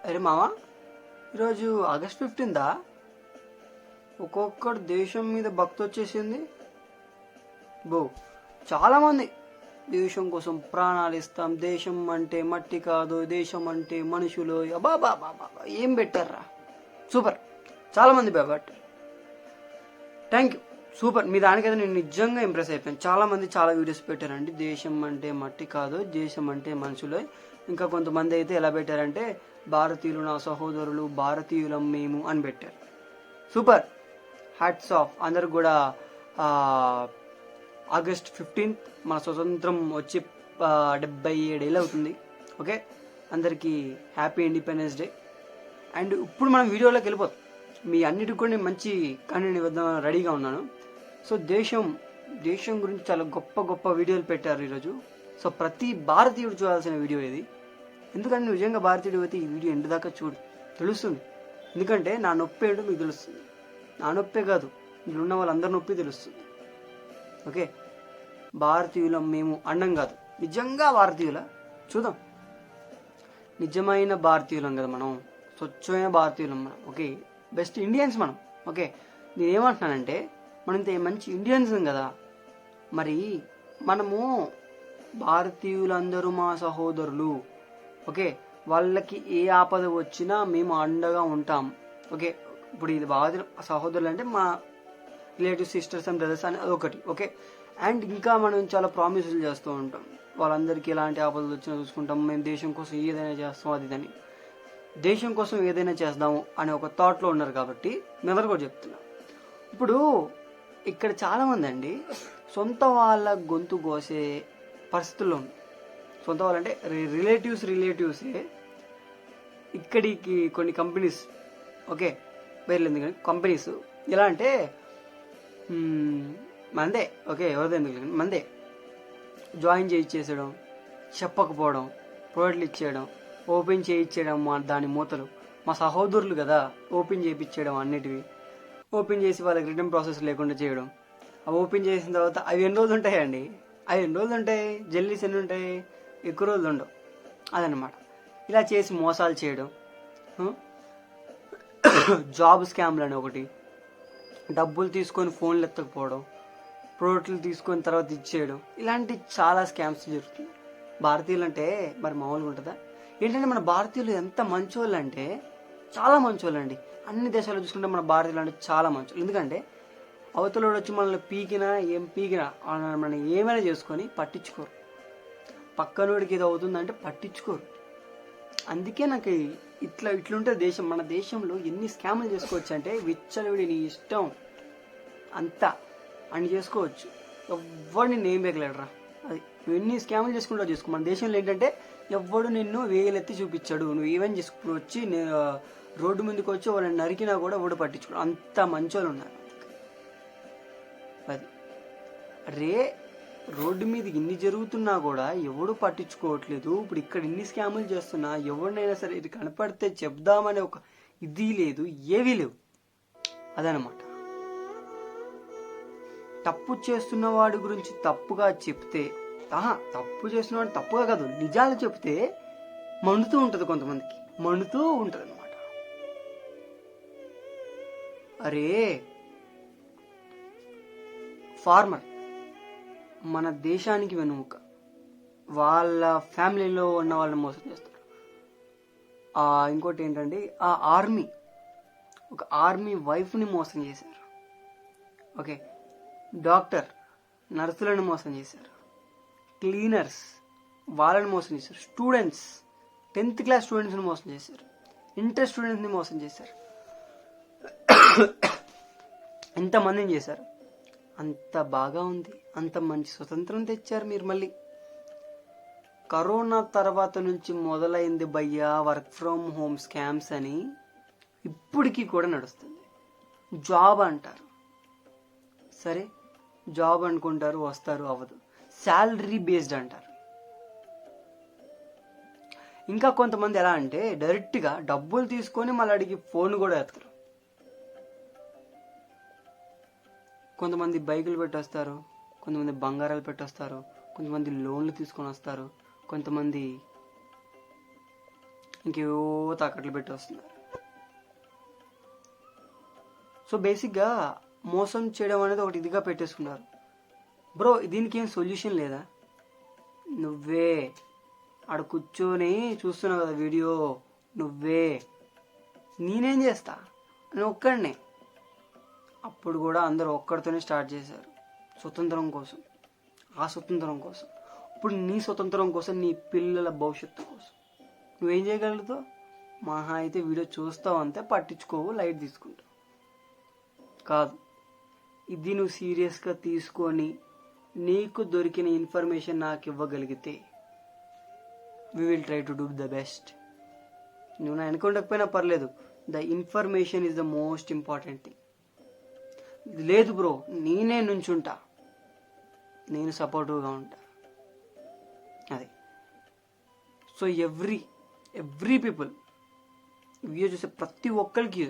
అరే మావా, ఈరోజు ఆగస్ట్ 15దా? ఒక్కొక్కడు దేశం మీద భక్తి వచ్చేసింది. బో, చాలామంది దేశం కోసం ప్రాణాలు ఇస్తాం, దేశం అంటే మట్టి కాదు, దేశం అంటే మనుషులు, అబాబా ఏం పెట్టారా. సూపర్, చాలామంది బట్ థ్యాంక్ యూ, సూపర్. మీ దానికైతే నేను నిజంగా ఇంప్రెస్ అయిపోయాను. చాలామంది చాలా వీడియోస్ పెట్టారండి, దేశం అంటే మట్టి కాదు, దేశం అంటే మనుషులే. ఇంకా కొంతమంది అయితే ఎలా పెట్టారంటే, భారతీయులు నా సహోదరులు, భారతీయులం మేము అని పెట్టారు. సూపర్, హ్యాట్స్ ఆఫ్ అందరు కూడా. ఆగస్ట్ 15th మన స్వతంత్రం వచ్చి 77 ఏళ్ళు అవుతుంది. ఓకే, అందరికీ హ్యాపీ ఇండిపెండెన్స్ డే. అండ్ ఇప్పుడు మనం వీడియోలోకి వెళ్ళిపోతాం. మీ అన్నిటికి కూడా నేను మంచి కంటెంట్ ఇవ్వడం రెడీగా ఉన్నాను. సో దేశం గురించి చాలా గొప్ప గొప్ప వీడియోలు పెట్టారు ఈరోజు. సో ప్రతి భారతీయుడు చూడాల్సిన వీడియో ఇది. ఎందుకంటే నువ్వు నిజంగా భారతీయుడు అయితే ఈ వీడియో ఎండు దాకా చూడు, తెలుస్తుంది. ఎందుకంటే నా నొప్పి ఏంటో మీకు తెలుస్తుంది. నా నొప్పే కాదు, మీరు ఉన్న వాళ్ళందరి నొప్పి తెలుస్తుంది. ఓకే, భారతీయులం మేము అండం కాదు, నిజంగా భారతీయుల చూద్దాం. నిజమైన భారతీయులం కదా మనం, స్వచ్ఛమైన భారతీయులం మనం. ఓకే, బెస్ట్ ఇండియన్స్ మనం. ఓకే, నేనేమంటున్నానంటే మనం ఇంత మంచి ఇండియన్స్ కదా, మరి మనము భారతీయులందరూ మా సహోదరులు. ఓకే, వాళ్ళకి ఏ ఆపద వచ్చినా మేము అండగా ఉంటాం. ఓకే, ఇప్పుడు ఇది భారతీయ సహోదరులు అంటే మా రిలేటివ్ సిస్టర్స్ అండ్ బ్రదర్స్ అని అదొకటి. ఓకే, అండ్ ఇంకా మనం చాలా ప్రామిసులు చేస్తూ ఉంటాం, వాళ్ళందరికీ ఎలాంటి ఆపదలు వచ్చినా చూసుకుంటాం, మేము దేశం కోసం ఏదైనా చేస్తాం, అది ఇదని దేశం కోసం ఏదైనా చేద్దాము అనే ఒక థాట్లో ఉన్నారు. కాబట్టి మేము కూడా చెప్తున్నాం. ఇప్పుడు ఇక్కడ చాలామంది అండి సొంత వాళ్ళ గొంతు కోసే పరిస్థితుల్లో ఉంది. సొంత వాళ్ళంటే రిలేటివ్సే ఇక్కడికి కొన్ని కంపెనీస్, ఓకే పేర్లు ఎందుకు కానీ కంపెనీస్ ఎలా అంటే మందే, ఓకే ఎవరిదో ఎందుకు కానీ మందే జాయిన్ చేయించేసేయడం, చెప్పకపోవడం, ప్రోడక్ట్లు ఇచ్చేయడం, ఓపెన్ చేయించేయడం, దాని మూతలు మా సహోదరులు కదా ఓపెన్ చేయించేయడం, అన్నిటివి ఓపెన్ చేసి వాళ్ళకి రిటర్న్ ప్రాసెస్ లేకుండా చేయడం. అవి ఓపెన్ చేసిన తర్వాత అవి ఎన్ని రోజులు ఉంటాయండి? అవి ఎన్ని రోజులు ఉంటాయి? జెల్లీస్ ఎన్ని ఉంటాయి? ఎక్కువ రోజులు ఉండవు. అదనమాట. ఇలా చేసి మోసాలు చేయడం, జాబ్ స్కామ్లు అని ఒకటి, డబ్బులు తీసుకొని ఫోన్లు ఎత్తకపోవడం, ప్రోడక్ట్లు తీసుకొని తర్వాత ఇచ్చేయడం, ఇలాంటి చాలా స్కామ్స్ జరుగుతుంది. భారతీయులు అంటే మరి మామూలుగా ఉంటుందా? ఏంటంటే మన భారతీయులు ఎంత మంచోళ్ళు అంటే చాలా మంచోళ్ళు అండి. అన్ని దేశాల్లో చూసుకుంటే మన భారతీయులు అంటే చాలా మంచోళ్ళు. ఎందుకంటే అవతలోడు వచ్చి మనల్ని ఏం పీకినా మనం ఏమైనా చేసుకొని పట్టించుకోరు. పక్కనోడికి ఏదో అవుతుందంటే పట్టించుకోరు. అందుకే నాకు ఇట్లుంటే దేశం. మన దేశంలో ఎన్ని స్కామ్లు చేసుకోవచ్చు అంటే విచ్చలవిడి నీ ఇష్టం అంతా అన్ని చేసుకోవచ్చు. ఎవ్వడు నిన్ను ఏం బేగలేడరా. అది నువ్వు ఎన్ని స్కామ్లు చేసుకుంటావు చేసుకో. మన దేశంలో ఏంటంటే ఎవ్వడు నిన్ను వేలెత్తి చూపించాడు. నువ్వు ఏమేం చేసుకుని వచ్చి రోడ్డు ముందుకు వచ్చి వాళ్ళని నరికినా కూడా ఎవడు పట్టించుకోడు. అంత మంచోళ్ళు ఉన్నారు. అది రోడ్డు మీద ఇన్ని జరుగుతున్నా కూడా ఎవడు పట్టించుకోవట్లేదు. ఇప్పుడు ఇక్కడ ఇన్ని స్కాములు చేస్తున్నా ఎవరినైనా సరే ఇది కనపడితే చెప్దామనే ఒక ఇది లేదు, ఏవీ లేవు. అదనమాట. తప్పు చేస్తున్న వాడి గురించి తప్పుగా చెప్తే, తప్పు చేస్తున్నవాడు తప్పుగా కాదు నిజాలు చెప్తే మండుతూ ఉంటుంది, కొంతమందికి మండుతూ ఉంటుంది అనమాట. ఫార్మర్ మన దేశానికి వెనుక, వాళ్ళ ఫ్యామిలీలో ఉన్న వాళ్ళని మోసం చేస్తారు. ఇంకోటి ఏంటంటే ఒక ఆర్మీ వైఫ్ని మోసం చేశారు. ఓకే, డాక్టర్ నర్సులను మోసం చేశారు, క్లీనర్స్ వాళ్ళని మోసం చేశారు, స్టూడెంట్స్ 10th క్లాస్ స్టూడెంట్స్ని మోసం చేశారు, ఇంటర్ స్టూడెంట్స్ని మోసం చేశారు, ఎంతమందిని చేశారు. అంత బాగా ఉంది, అంత మంచి స్వతంత్రం తెచ్చారు మీరు. మళ్ళీ కరోనా తర్వాత నుంచి మొదలైంది భయ్యా వర్క్ ఫ్రమ్ హోమ్ స్కామ్స్ అని, ఇప్పటికీ కూడా నడుస్తుంది. జాబ్ అంటారు, సరే జాబ్ అనుకుంటారు, వస్తారు, అవ్వదు. శాలరీ బేస్డ్ అంటారు. ఇంకా కొంతమంది ఎలా అంటే డైరెక్ట్గా డబ్బులు తీసుకొని మళ్ళీ అడిగి ఫోన్ కూడా ఎత్తారు. కొంతమంది బైకులు పెట్టొస్తారు, కొంతమంది బంగారాలు పెట్టొస్తారు, కొంతమంది లోన్లు తీసుకొని వస్తారు, కొంతమంది ఇంకేవో తాకట్లు పెట్టి వస్తున్నారు. సో బేసిక్గా మోసం చేయడం అనేది ఒకటి ఇదిగా పెట్టేసుకున్నారు. బ్రో దీనికి ఏం సొల్యూషన్ లేదా? నువ్వే ఆడ కూర్చొని చూస్తున్నావు కదా వీడియో, నువ్వే. నేనేం చేస్తా, నేను ఒక్కడినే. అప్పుడు కూడా అందరూ ఒక్కడితోనే స్టార్ట్ చేశారు, స్వతంత్రం కోసం, ఆ స్వతంత్రం కోసం. ఇప్పుడు నీ స్వతంత్రం కోసం, నీ పిల్లల భవిష్యత్తు కోసం నువ్వేం చేయగలుగుతావు? మహా అయితే వీడియో చూస్తావు అంతే, పట్టించుకోవు, లైట్ తీసుకుంటావు. కాదు, ఇది నువ్వు సీరియస్గా తీసుకొని నీకు దొరికిన ఇన్ఫర్మేషన్ నాకు ఇవ్వగలిగితే we will try to do the best. నువ్వు నా అనుకోకపోయినా పర్లేదు, the information is the most important thing. లేదు బ్రో నేనే నుంచుంటా, నేను సపోర్టివ్గా ఉంటా. అది. సో ఎవ్రీ పీపుల్ వీడియో చూసే ప్రతి ఒక్కరికి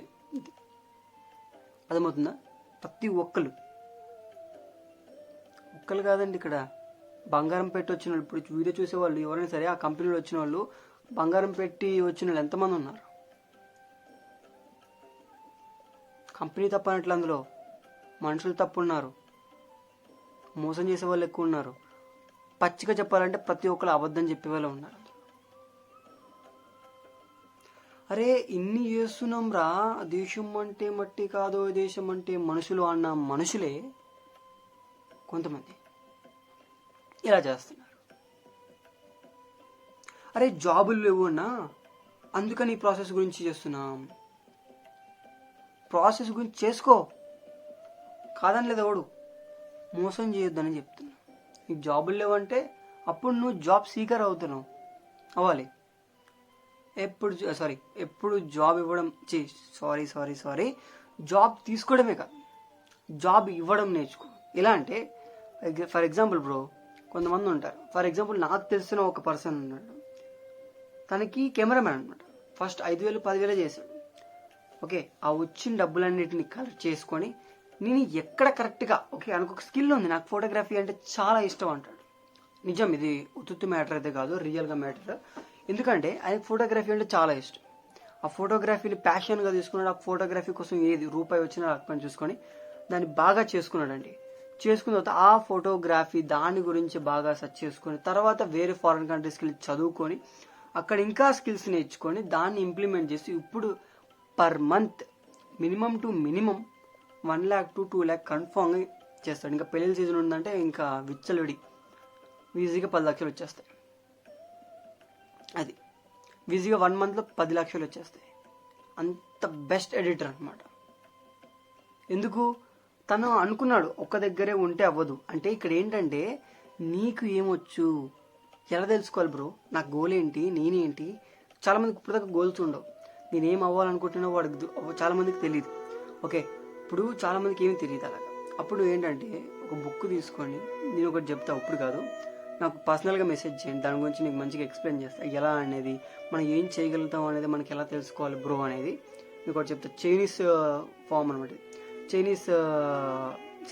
అర్థమవుతుందా? ప్రతి ఒక్కరు కాదండి, ఇక్కడ బంగారం పెట్టి వచ్చిన వాళ్ళు, ఇప్పుడు వీడియో చూసేవాళ్ళు ఎవరైనా సరే, ఆ కంపెనీలో వచ్చిన వాళ్ళు బంగారం పెట్టి వచ్చిన వాళ్ళు ఎంతమంది ఉన్నారు? కంపెనీ తప్పనట్లు అందులో మనుషులు తప్పు ఉన్నారు, మోసం చేసే వాళ్ళు ఎక్కువ ఉన్నారు. పచ్చిగా చెప్పాలంటే ప్రతి ఒక్కరు అబద్ధం చెప్పే వాళ్ళు ఉన్నారు. అరే ఇన్ని చేస్తున్నాం రా, దేశం అంటే మట్టి కాదో దేశం అంటే మనుషులు అన్న మనుషులే కొంతమంది ఇలా చేస్తున్నారు. అరే జాబులు లేవు అన్నా, అందుకని ఈ ప్రాసెస్ గురించి చేస్తున్నాం. ప్రాసెస్ గురించి చేసుకో, కాదని లేదు ఎవడు, మోసం చేయొద్దని చెప్తున్నా. నీకు జాబులు లేవంటే అప్పుడు నువ్వు జాబ్ సీకర్ అవుతున్నావు, అవ్వాలి. ఎప్పుడు జాబ్ ఇవ్వడం సారీ జాబ్ తీసుకోవడమే కాదు, జాబ్ ఇవ్వడం నేర్చుకో. ఎలా అంటే ఫర్ ఎగ్జాంపుల్ బ్రో, కొంతమంది ఉంటారు. ఫర్ ఎగ్జాంపుల్ నాకు తెలిసిన ఒక పర్సన్ ఉన్నాడు, తనకి కెమెరామ్యాన్ అనమాట. ఫస్ట్ 5,000 10,000 చేశాడు. ఓకే, ఆ వచ్చిన డబ్బులన్నిటిని కలెక్ట్ చేసుకొని నేను ఎక్కడ కరెక్ట్గా ఓకే అనుకో స్కిల్ ఉంది, నాకు ఫోటోగ్రఫీ అంటే చాలా ఇష్టం అంటాడు. నిజం, ఇది ఉత్తుత్తి మ్యాటర్ అయితే కాదు, రియల్గా మ్యాటర్. ఎందుకంటే ఆయనకు ఫోటోగ్రఫీ అంటే చాలా ఇష్టం. ఆ ఫోటోగ్రఫీని ప్యాషన్గా తీసుకున్నాడు. ఆ ఫోటోగ్రఫీ కోసం ఏది రూపాయి వచ్చినా పని చూసుకొని దాన్ని బాగా చేసుకున్నాడండి. చేసుకున్న తర్వాత ఆ ఫోటోగ్రఫీ దాని గురించి బాగా సెర్చ్ చేసుకొని తర్వాత వేరే ఫారిన్ కంట్రీస్కి వెళ్ళి చదువుకొని అక్కడ ఇంకా స్కిల్స్ నేర్చుకొని దాన్ని ఇంప్లిమెంట్ చేసి ఇప్పుడు per month minimum to minimum 1 lakh to 2 lakh కన్ఫామ్గా చేస్తాడు. ఇంకా పెళ్లి సీజన్ ఉందంటే ఇంకా విచ్చలవిడి ఈజీగా 10 లక్షలు వచ్చేస్తాయి. అది ఈజీగా 1 monthలో 10 లక్షలు వచ్చేస్తాయి. అంత బెస్ట్ ఎడిటర్ అనమాట. ఎందుకు? తను అనుకున్నాడు ఒక్క దగ్గరే ఉంటే అవ్వదు. అంటే ఇక్కడ ఏంటంటే నీకు ఏమొచ్చు ఎలా తెలుసుకోవాలి బ్రో, నాకు గోల్ ఏంటి, నేనేంటి. చాలా మందికి ఇప్పుడు దాకా గోల్స్ ఉండవు. నేనేం అవ్వాలనుకుంటున్నా వాడికి చాలా మందికి తెలియదు. ఓకే, ఇప్పుడు చాలా మందికి ఏమి తెలియదు అలాగా. అప్పుడు ఏంటంటే ఒక బుక్ తీసుకొని నేను ఒకటి చెప్తా, ఇప్పుడు కాదు, నాకు పర్సనల్గా మెసేజ్ చేయండి, దాని గురించి నీకు మంచిగా ఎక్స్ప్లెయిన్ చేస్తాను. ఎలా అనేది మనం ఏం చేయగలుగుతాం అనేది మనకి ఎలా తెలుసుకోవాలి బ్రో అనేది మీకు ఒకటి చెప్తా. చైనీస్ ఫామ్ అనమాట, చైనీస్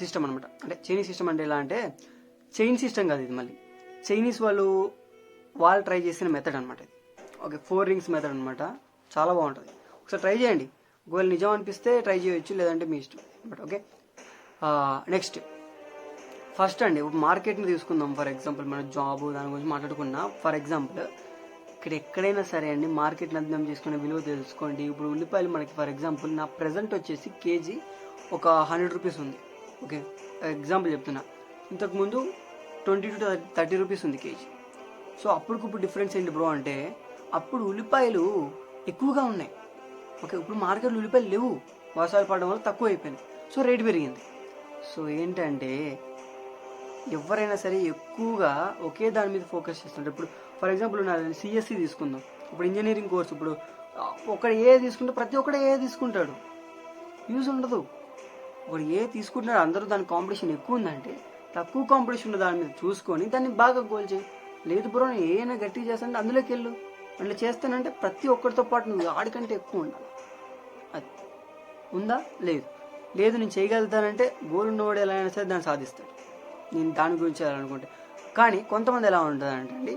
సిస్టమ్ అనమాట. అంటే చైనీస్ సిస్టమ్ అంటే ఎలా అంటే చైన్ సిస్టమ్ కాదు ఇది, మళ్ళీ చైనీస్ వాళ్ళు ట్రై చేసిన మెథడ్ అనమాట ఇది. ఓకే, 4 rings మెథడ్ అనమాట. చాలా బాగుంటుంది, ఒకసారి ట్రై చేయండి. ఒకవేళ నిజం అనిపిస్తే ట్రై చేయొచ్చు, లేదంటే మీ ఇష్టం బట్ ఓకే. నెక్స్ట్ ఫస్ట్ అండి మార్కెట్ని తీసుకుందాం. ఫర్ ఎగ్జాంపుల్ మన జాబ్ దాని గురించి మాట్లాడుకున్నా. ఫర్ ఎగ్జాంపుల్ ఇక్కడ ఎక్కడైనా సరే అండి మార్కెట్లో అర్థం చేసుకునే విలువ తెలుసుకోండి. ఇప్పుడు ఉల్లిపాయలు మనకి ఫర్ ఎగ్జాంపుల్ నా ప్రెజెంట్ వచ్చేసి కేజీ ఒక 100 రూపీస్ ఉంది. ఓకే, ఎగ్జాంపుల్ చెప్తున్నా. ఇంతకుముందు 20 to 30 రూపీస్ ఉంది కేజీ. సో అప్పటికిప్పుడు డిఫరెన్స్ ఏంటి బ్రో అంటే అప్పుడు ఉల్లిపాయలు ఎక్కువగా ఉన్నాయి. ఓకే, ఇప్పుడు మార్కెట్లో ఉల్లిపాయలు లేవు, వర్షాలు పడడం వల్ల తక్కువ అయిపోయింది. సో రేట్ పెరిగింది. సో ఏంటంటే ఎవరైనా సరే ఎక్కువగా ఒకే దాని మీద ఫోకస్ చేస్తుంటారు. ఇప్పుడు ఫర్ ఎగ్జాంపుల్ నా సిఎస్సి తీసుకుందాం. ఇప్పుడు ఇంజనీరింగ్ కోర్స్, ఇప్పుడు ఒకడు ఏ తీసుకుంటే ప్రతి ఒక్కడు ఏ తీసుకుంటాడు, యూజ్ ఉండదు. ఒకడు ఏ తీసుకుంటున్నాడు, అందరూ దాని కాంపిటీషన్ ఎక్కువ ఉందంటే తక్కువ కాంపిటీషన్ ఉన్న దాని మీద చూసుకొని దాన్ని బాగా గోల్ చేయి. లేదు బ్రో నేను ఏమైనా గట్టిగా చేస్తానంటే అందులోకి వెళ్ళు. అట్లా చేస్తానంటే ప్రతి ఒక్కరితో పాటు నువ్వు ఆడికంటే ఎక్కువ ఉండాలి. అది ఉందా? లేదు నేను చేయగలుగుతానంటే గోల్ ఉన్నవాడు ఎలా అయినా సరే దాన్ని సాధిస్తాడు. నేను దాని గురించి చేయాలనుకుంటే. కానీ కొంతమంది ఎలా ఉంటుందంటే అండి,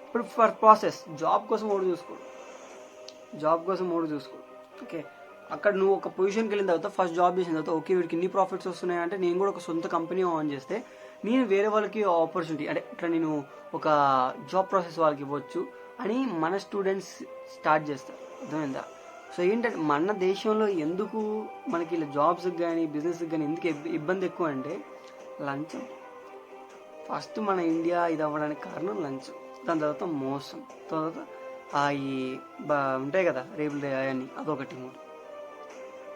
ఇప్పుడు ఫర్ ప్రాసెస్ జాబ్ కోసం ఒకటి చూసుకోడు, జాబ్ కోసం మూడు చూసుకో. ఓకే, అక్కడ నువ్వు ఒక పొజిషన్కి వెళ్ళిన తర్వాత ఫస్ట్ జాబ్ చేసిన తర్వాత ఓకే వీడికి ఇన్ని ప్రాఫిట్స్ వస్తున్నాయి అంటే నేను కూడా ఒక సొంత కంపెనీ ఆన్ చేస్తే నేను వేరే వాళ్ళకి ఆపర్చునిటీ అంటే ఇట్లా నేను ఒక జాబ్ ప్రాసెస్ వాళ్ళకి ఇవ్వచ్చు అని మన స్టూడెంట్స్ స్టార్ట్ చేస్తారు. అర్థమైందా? సో ఏంటంటే మన దేశంలో ఎందుకు మనకి ఇలా జాబ్స్కి కానీ బిజినెస్కి కానీ ఎందుకు ఇబ్బంది ఎక్కువ అంటే లంచం. ఫస్ట్ మన ఇండియా ఇది అవ్వడానికి కారణం లంచం, దాని తర్వాత మోసం, తర్వాత ఈ ఉంటాయి కదా రేపులు అవన్నీ, అదొకటి. మూడు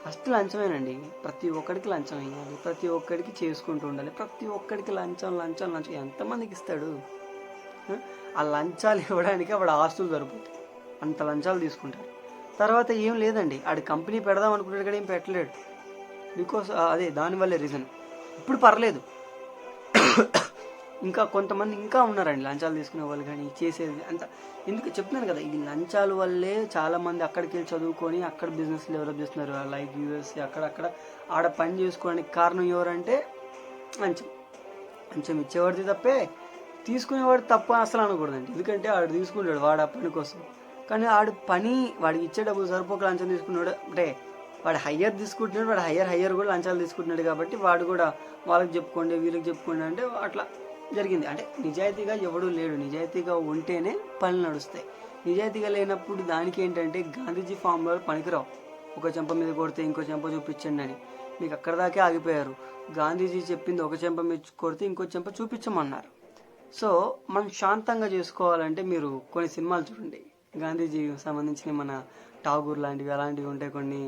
ఫస్ట్ లంచమేనండి. ప్రతి ఒక్కడికి లంచం ఇవ్వాలి, ప్రతి ఒక్కడికి చేసుకుంటూ ఉండాలి, ప్రతి ఒక్కడికి లంచం లంచం లంచం ఎంతమందికి ఇస్తాడు? ఆ లంచాలు ఇవ్వడానికి వాడు ఆస్తులు సరిపోతాయి, అంత లంచాలు తీసుకుంటాడు. తర్వాత ఏం లేదండి, ఆడి కంపెనీ పెడదాం అనుకుంటాడు కానీ ఏం పెట్టలేడు, బికాస్ అదే దానివల్లే రీజన్. ఇప్పుడు పర్లేదు, ఇంకా కొంతమంది ఇంకా ఉన్నారండి లంచాలు తీసుకునే వాళ్ళు కానీ చేసేది అంత. ఎందుకు చెప్తున్నాను కదా, ఈ లంచాల వల్లే చాలామంది అక్కడికి వెళ్ళి చదువుకొని అక్కడ బిజినెస్ డెవలప్ చేస్తున్నారు. లైక్ యూఎస్ఏ అక్కడక్కడ ఆడ పని చేసుకోవడానికి కారణం ఎవరంటే లంచం. లంచం ఇచ్చేవాడిది తప్పే, తీసుకునేవాడు తప్ప అసలు అనకూడదండి. ఎందుకంటే ఆడు తీసుకుంటాడు వాడు ఆ పని కోసం, కానీ ఆడు పని వాడికి ఇచ్చే డబ్బులు సరిపోక లంచం తీసుకున్నాడు అంటే వాడు హయ్యర్ తీసుకుంటున్నాడు, వాడు హయ్యర్ కూడా లంచాలు తీసుకుంటున్నాడు. కాబట్టి వాడు కూడా వాళ్ళకి చెప్పుకోండి వీళ్ళకి చెప్పుకోండి అంటే అట్లా జరిగింది. అంటే నిజాయితీగా ఎవడూ లేడు, నిజాయితీగా ఉంటేనే పనులు నడుస్తాయి. నిజాయితీగా లేనప్పుడు దానికి ఏంటంటే గాంధీజీ ఫామ్లో పనికిరావు. ఒక చెంప మీద కొడితే ఇంకో చెంప చూపించండి అని, మీకు అక్కడ దాకే ఆగిపోయారు. గాంధీజీ చెప్పింది ఒక చెంప మీద కొడితే ఇంకో చెంప చూపించమన్నారు. సో మనం శాంతంగా చేసుకోవాలంటే మీరు కొన్ని సినిమాలు చూడండి, గాంధీజీకి సంబంధించిన మన ఠాగూర్ లాంటివి అలాంటివి ఉంటాయి కొన్ని,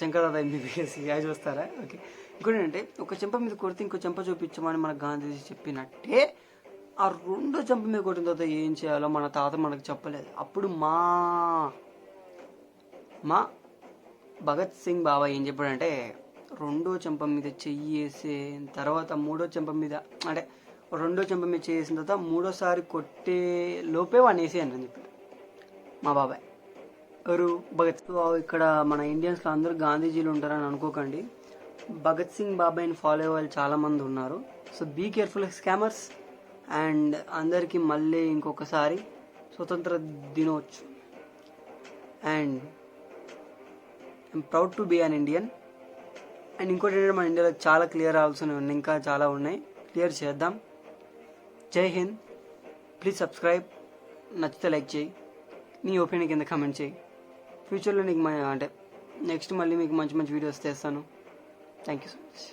శంకరదాద ఎంబీబీఎస్ అవి చూస్తారా? ఓకే, ఇంకోటి ఏంటంటే ఒక చెంప మీద కొడితే ఇంకో చెంప చూపించమని మన గాంధీజీ చెప్పినట్టే ఆ రెండో చెంప మీద కొట్టిన తర్వాత ఏం చేయాలో మన తాత మనకు చెప్పలేదు. అప్పుడు మా భగత్ సింగ్ బాబా ఏం చెప్పాడంటే రెండో చెంప మీద చెయ్యి వేసిన తర్వాత మూడో చెంప మీద అంటే రెండో చెంప మీద చేసిన తర్వాత మూడోసారి కొట్టే లోపే వాడిని వేసేయండి అని చెప్పాడు మా బాబాయ్. ఎవరు? భగత్. ఇక్కడ మన ఇండియన్స్లో అందరూ గాంధీజీలు ఉంటారని అనుకోకండి, భగత్ సింగ్ బాబాయ్ని ఫాలో అయ్యే వాళ్ళు చాలామంది ఉన్నారు. So be careful scammers. And అందరికీ మళ్ళీ ఇంకొకసారి స్వతంత్ర దినోత్సవం. And I'm proud to be an Indian. And ఇంకోటి ఏంటంటే మన ఇండియాలో చాలా క్లియర్ అవ్వాల్సినవి ఉన్నాయి, ఇంకా చాలా ఉన్నాయి, క్లియర్ చేద్దాం. జై హింద్. ప్లీజ్ సబ్స్క్రైబ్, నచ్చితే లైక్ చేయి, నీ ఒపీనియన్ కింద కమెంట్ చేయి. ఫ్యూచర్లో నీకు అంటే నెక్స్ట్ మళ్ళీ మీకు మంచి మంచి వీడియోస్ చేస్తాను. Thank you so much.